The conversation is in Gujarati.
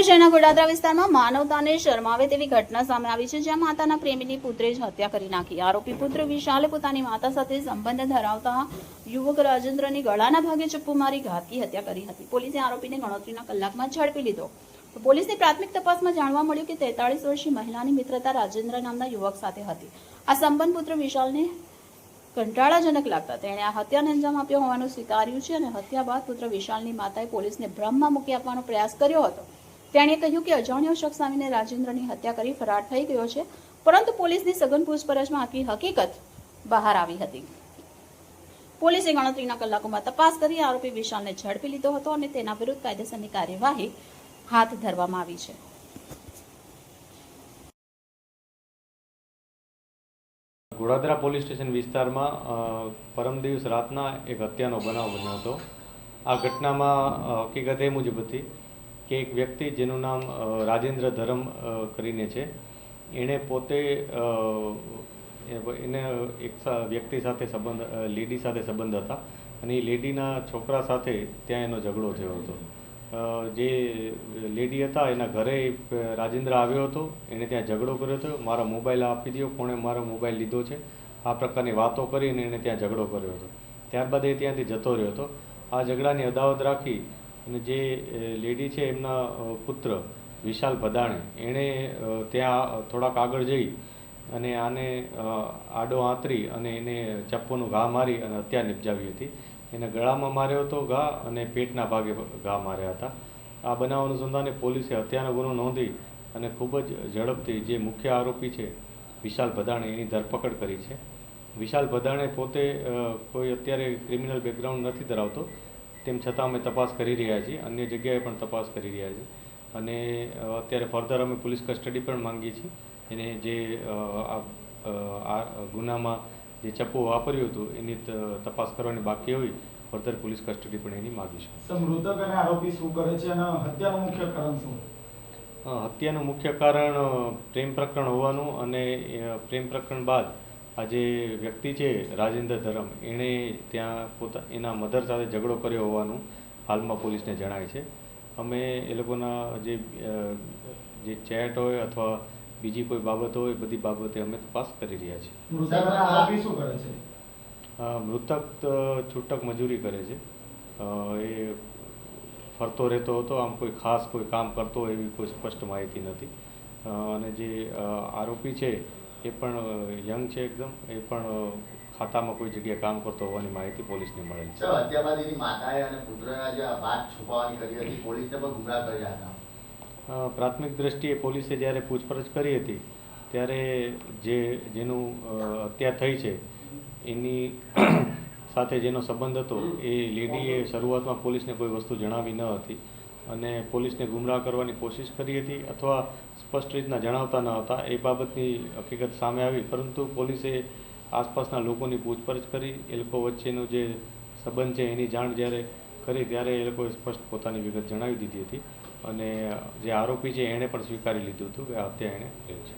શહેરના ગોડાદરા વિસ્તારમાં માનવતાને શરમાવે તેવી ઘટના સામે આવી છે, જ્યાં માતાના પ્રેમીની પુત્રે જ હત્યા કરી નાખી। આરોપી પુત્ર વિશાલે પોતાની માતા સાથે સંબંધ ધરાવતા યુવક રાજેન્દ્રની ગળાના ભાગે ચપ્પુ મારી ઘાતકી હત્યા કરી હતી। પોલીસે આરોપીને ગણતરીના કલાકમાં ઝડપી લીધો। પોલીસની પ્રાથમિક તપાસમાં જાણવા મળ્યું કે 43 વર્ષીય મહિલાની મિત્રતા રાજેન્દ્ર નામના યુવક સાથે હતી। આ સંબંધ પુત્ર વિશાલને કંટાળાજનક લાગતા તેણે આ હત્યાને અંજામ આપ્યો હોવાનું સ્વીકાર્યું છે અને હત્યા બાદ પુત્ર વિશાલની માતાએ પોલીસને ભ્રમમાં મૂકી આપવાનો પ્રયાસ કર્યો હતો। તેણે કહ્યું કે અજાણ્યો શખ્સ આવીને રાજેન્દ્રની હત્યા કરી ફરાર થઈ ગયો છે, પરંતુ પોલીસની સઘન પૂછપરછમાં આખી હકીકત બહાર આવી હતી। પોલીસે ગણતરીના કલાકોમાં તપાસ કરી આરોપી વિશાલને ઝડપી લીધો હતો અને તેના વિરુદ્ધ કાયદેસરની કાર્યવાહી હાથ ધરવામાં આવી છે। ગોડાદરા પોલીસ સ્ટેશન વિસ્તારમાં પરમ દિવસ રાતના એક હત્યાનો બનાવ બન્યો હતો। આ ઘટનામાં હકીકત એ મુજબ હતી કે એક વ્યક્તિ જેનું નામ રાજેન્દ્ર ધરમ કરીને છે, એણે પોતે એને એક વ્યક્તિ સાથે સંબંધ લેડી સાથે સંબંધ હતા અને એ લેડીના છોકરા સાથે ત્યાં એનો ઝઘડો થયો હતો। જે લેડી હતા એના ઘરે રાજેન્દ્ર આવ્યો હતો, એણે ત્યાં ઝઘડો કર્યો હતો, મારો મોબાઈલ આપી દો, કોણે મારો મોબાઈલ લીધો છે, આ પ્રકારની વાતો કરીને એણે ત્યાં ઝઘડો કર્યો હતો। ત્યારબાદ એ ત્યાંથી જતો રહ્યો હતો। આ ઝઘડાની અદાવત રાખી અને જે લેડી છે એમના પુત્ર વિશાલ ભદાણે એણે ત્યાં થોડાક આગળ જઈ અને આને આડો આંતરી અને એને ચપ્પુનું ઘા મારી અને હત્યા નિપજાવી હતી। એને ગળામાં માર્યો હતો ઘા અને પેટના ભાગે ઘા માર્યા હતા। આ બનાવ અનુસંધાને પોલીસે હત્યાનો ગુનો નોંધી અને ખૂબ જ ઝડપથી જે મુખ્ય આરોપી છે વિશાલ ભદાણે એની ધરપકડ કરી છે। વિશાલ ભદાણે પોતે કોઈ અત્યારે ક્રિમિનલ બેકગ્રાઉન્ડ નથી ધરાવતો, તેમ છતાં અમે તપાસ કરી રહ્યા છીએ, અન્ય જગ્યાએ પણ તપાસ કરી રહ્યા છીએ અને અત્યારે ફર્ધર અમે પોલીસ કસ્ટડી પણ માંગીએ છીએ। એને જે આ ગુનામાં જે ચપ્પુ વાપર્યું હતું એની તપાસ કરવાની બાકી હોય, ફર્ધર પોલીસ કસ્ટડી પણ એની માગીશું। મૃતક અને આરોપી શું કરે છે અને હત્યાનું મુખ્ય કારણ શું? હત્યાનું મુખ્ય કારણ પ્રેમ પ્રકરણ હોવાનું અને પ્રેમ પ્રકરણ બાદ આ જે વ્યક્તિ છે રાજેન્દ્ર ધરમ એણે ત્યાં એના મધર સાથે ઝઘડો કર્યો હોવાનું હાલમાં પોલીસને જણાય છે। અમે એ લોકોના જે ચેટ હોય અથવા બીજી કોઈ બાબત હોય બધી બાબતે અમે તપાસ કરી રહ્યા છીએ। મૃતક અને આરોપી શું કરે છે? મૃતક છૂટક મજૂરી કરે છે, એ ફરતો રહેતો હતો, આમ કોઈ ખાસ કોઈ કામ કરતો એવી કોઈ સ્પષ્ટ માહિતી નથી। અને જે આરોપી છે એ પણ યંગ છે એકદમ, એ પણ ખાતામાં કોઈ જગ્યાએ કામ કરતો હોવાની માહિતી પોલીસને મળેલ છે। હત્યા બાદ એની માતાએ અને પુત્રના જે વાત છુપાવવાની કરી હતી, પોલીસને પણ ગુમરાહ કર્યા હતા। પ્રાથમિક દ્રષ્ટિએ પોલીસે જ્યારે પૂછપરછ કરી હતી ત્યારે જેનું હત્યા થઈ છે એની સાથે જેનો સંબંધ હતો એ લેડીએ શરૂઆતમાં પોલીસને કોઈ વસ્તુ જણાવી ન હતી અને પોલીસને ગુમરાહ કરવાની કોશિશ કરી હતી અથવા સ્પષ્ટ રીતના જણાવતા ન હતા, એ બાબતની હકીકત સામે આવી। પરંતુ પોલીસે આસપાસના લોકોની પૂછપરછ કરી, એ લોકો વચ્ચેનો જે સંબંધ છે એની જાણ જ્યારે કરી ત્યારે એ લોકોએ સ્પષ્ટ પોતાની વિગત જણાવી દીધી હતી અને જે આરોપી છે એણે પણ સ્વીકારી લીધું હતું કે આ હત્યા એણે કરી છે।